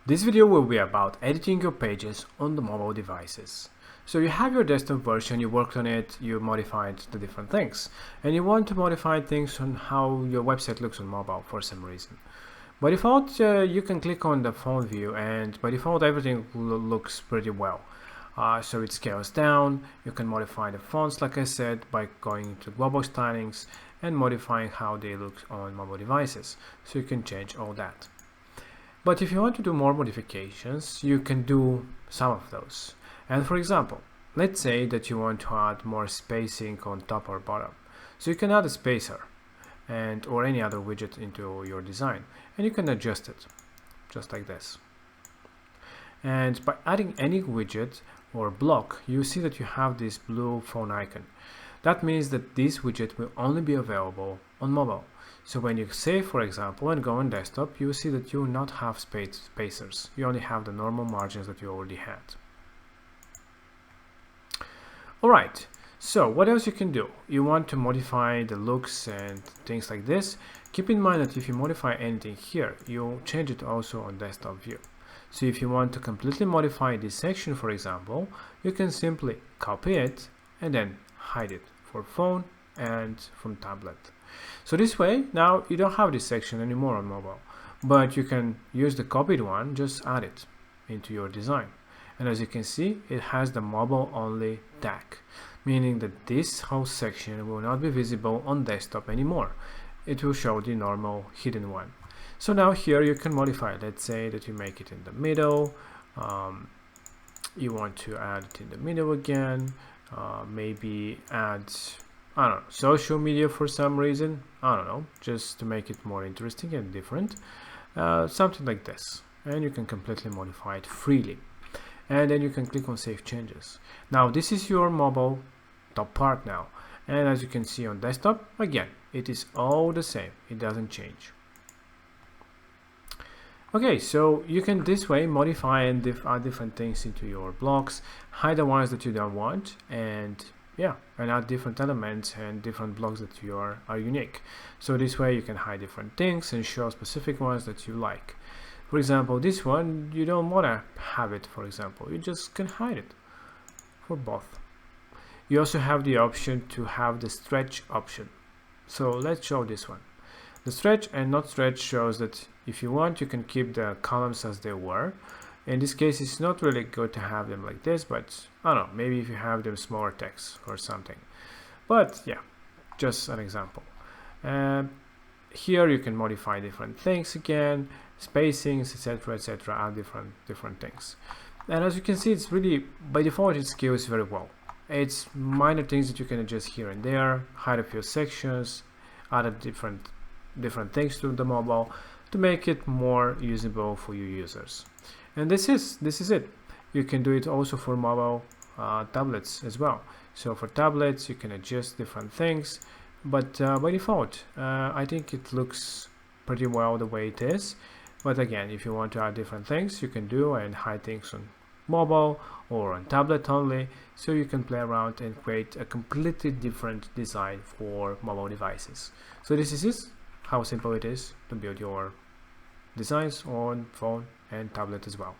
This video will be about editing your pages on the mobile devices. So you have your desktop version, you worked on it, you modified the different things, and you want to modify things on how your website looks on mobile for some reason. By default, you can click on the phone view, and by default everything looks pretty well. So it scales down. You can modify the fonts, like I said, by going to global stylings and modifying how they look on mobile devices. So you can change all that. But if you want to do more modifications, you can do some of those. And for example, let's say that you want to add more spacing on top or bottom. So you can add a spacer or any other widget into your design, and you can adjust it just like this. And by adding any widget or block, you see that you have this blue phone icon. That means that this widget will only be available on mobile. So when you save, for example, and go on desktop, you will see that you will not have spacers. You only have the normal margins that you already had. Alright, so what else you can do? You want to modify the looks and things like this. Keep in mind that if you modify anything here, you'll change it also on desktop view. So if you want to completely modify this section, for example, you can simply copy it and then hide it for phone and from tablet. So this way, now you don't have this section anymore on mobile, but you can use the copied one, just add it into your design. And as you can see, it has the mobile only tag, meaning that this whole section will not be visible on desktop anymore. It will show the normal hidden one. So now here you can modify. Let's say that you make it in the middle. You want to add it in the middle again. Maybe add, I don't know, social media for some reason. I don't know, just to make it more interesting and different. Something like this. And you can completely modify it freely. And then you can click on Save Changes. Now this is your mobile top part now. And as you can see on desktop, again, it is all the same. It doesn't change. Okay, so you can this way modify and add different things into your blocks, hide the ones that you don't want, and yeah, and add different elements and different blocks that are unique. So this way you can hide different things and show specific ones that you like. For example, this one, you don't want to have it, for example. You just can hide it for both. You also have the option to have the stretch option. So let's show this one. The stretch and not stretch shows that if you want, you can keep the columns as they were. In this case, it's not really good to have them like this, but I don't know, maybe if you have them smaller text or something. But yeah, just an example. Here you can modify different things again, spacings, etc., add different things. And as you can see, it's really, by default, it scales very well. It's minor things that you can adjust here and there, hide a few sections, add different things to the mobile to make it more usable for your users. And this is it. You can do it also for mobile tablets as well. So for tablets, you can adjust different things. But by default, I think it looks pretty well the way it is. But again, if you want to add different things, you can do and hide things on mobile or on tablet only. So you can play around and create a completely different design for mobile devices. So this is how simple it is to build your designs on phone and tablet as well.